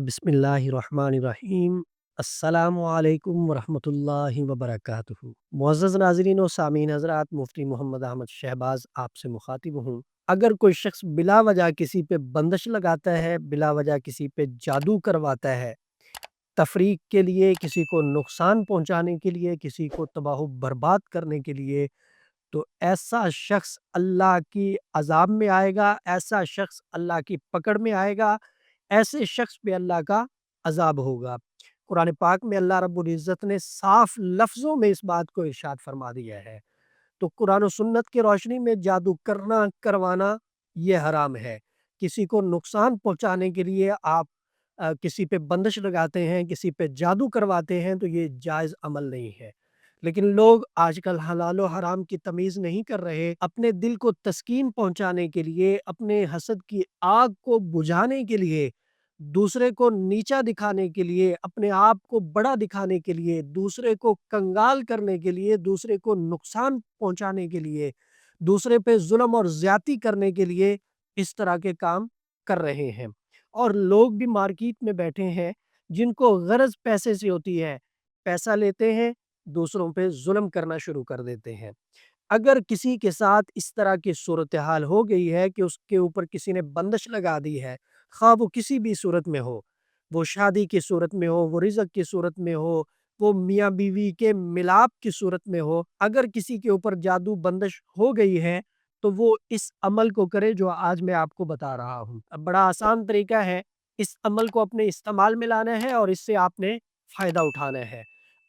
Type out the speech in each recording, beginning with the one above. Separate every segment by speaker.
Speaker 1: बिस्मिल्लाहिर्रहमानिर्रहीम। अस्सलामुअलैकुम वरहमतुल्लाहि वबरकातुहू। मुअज़्ज़ज़ नाज़रीन व सामीन हज़रात, मुफ्ती मोहम्मद अहमद शहबाज आपसे मुखातिब हूँ। अगर कोई शख्स बिला वजह किसी पे बंदिश लगाता है, बिला वजह किसी पे जादू करवाता है, तफरीक के लिए, किसी को नुकसान पहुँचाने के लिए, किसी को तबाह बर्बाद करने के लिए, तो ऐसा शख्स अल्लाह की अज़ाब में आएगा, ऐसा शख्स अल्लाह की पकड़ में आएगा, ऐसे शख्स पे अल्लाह का अज़ाब होगा। कुरान पाक में अल्लाह रब्बुल इज़्ज़त ने साफ लफ्ज़ों में इस बात को इरशाद फरमा दिया है। तो कुरान और सुन्नत की रोशनी में जादू करना, करवाना ये हराम है। किसी को नुकसान पहुँचाने के लिए आप किसी पे बंदिश लगाते हैं, किसी पे जादू करवाते हैं, तो ये जायज़ अमल नहीं है। लेकिन लोग आजकल हलाल और हराम की तमीज़ नहीं कर रहे। अपने दिल को तस्कीन पहुँचाने के लिए, अपने हसद की आग को बुझाने के लिए, दूसरे को नीचा दिखाने के लिए, अपने आप को बड़ा दिखाने के लिए, दूसरे को कंगाल करने के लिए, दूसरे को नुकसान पहुँचाने के लिए, दूसरे पे ज़ुल्म और ज़्यादती करने के लिए इस तरह के काम कर रहे हैं। और लोग भी मार्केट में बैठे हैं जिनको गरज पैसे से होती है, पैसा लेते हैं, दूसरों पे ज़ुल्म करना शुरू कर देते हैं। अगर किसी के साथ इस तरह की सूरत-ए-हाल हो गई है कि उसके ऊपर किसी ने बंदिश लगा दी है, ख़्वाह वो किसी भी सूरत में हो, वो शादी की सूरत में हो, वो रिज़्क की सूरत में हो, वो मियाँ-बीवी के मिलाप की सूरत में हो, अगर किसी के ऊपर जादू बंदिश हो गई है, तो वो इस अमल को करे जो आज मैं आपको बता रहा हूँ। अब बड़ा आसान तरीका है, इस अमल को अपने इस्तेमाल में लाना है और इससे आपने फ़ायदा उठाना है।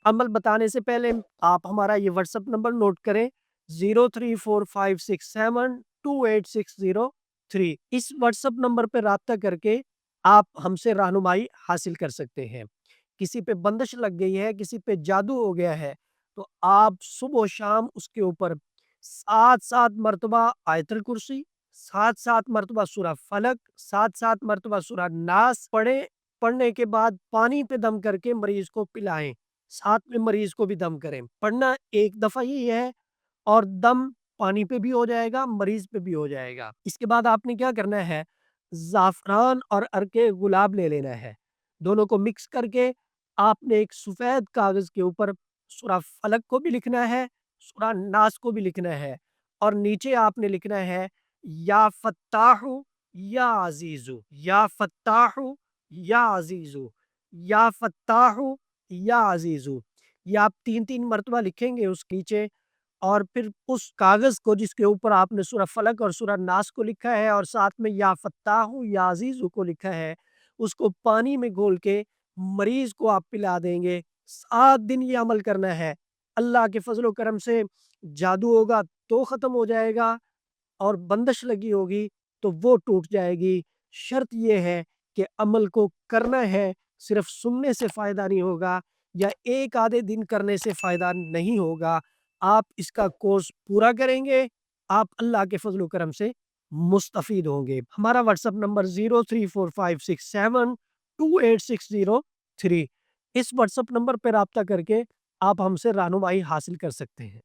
Speaker 1: अमल बताने से पहले आप हमारा ये व्हाट्सएप नंबर नोट करें 0345672860 इस व्हाट्सएप नंबर पे राब्ता करके आप हमसे रहनुमाई हासिल कर सकते हैं। किसी पे बंदिश लग गई है, किसी पे जादू हो गया है, तो आप सुबह शाम उसके ऊपर 7-7 मर्तबा आयतुल कुर्सी, 7-7 मर्तबा सूरह फलक, 7-7 मर्तबा सूरह नास पढ़ें। पढ़ने के बाद पानी पे दम करके मरीज को पिलाएं, साथ में मरीज को भी दम करें। पढ़ना एक दफा ही है और दम पानी पे भी हो जाएगा, मरीज़ पे भी हो जाएगा। इसके बाद आपने क्या करना है, ज़ाफ़रान और अर्के गुलाब ले लेना है। दोनों को मिक्स करके आपने एक सफ़ेद कागज़ के ऊपर सूरह फ़लक को भी लिखना है, सूरह नास को भी लिखना है और नीचे आपने लिखना है या फ़त्ताहु या अज़ीज़ु, या फ़त्ताहु या अज़ीज़ु, या फ़त्ताहु या अज़ीज़ु। ये आप 3-3 मर्तबा लिखेंगे उस नीचे और फिर उस कागज़ को जिसके ऊपर आपने सूरह फ़लक और सूरह नास को लिखा है और साथ में या फ़त्ताहु या अज़ीज़ु को लिखा है, उसको पानी में घोल के मरीज़ को आप पिला देंगे। 7 दिन ये अमल करना है। अल्लाह के फ़ज़ल व करम से जादू होगा तो ख़त्म हो जाएगा और बंदिश लगी होगी तो वो टूट जाएगी। शर्त ये है कि अमल को करना है, सिर्फ़ सुनने से फ़ायदा नहीं होगा या एक आधे दिन करने से फ़ायदा नहीं होगा। आप इसका कोर्स पूरा करेंगे, आप अल्लाह के फ़ज़ल व करम से मुस्तफ़ीद होंगे। हमारा व्हाट्सएप नंबर 0345672860 इस व्हाट्सएप नंबर पे राब्ता करके आप हमसे रहनुमाई हासिल कर सकते हैं।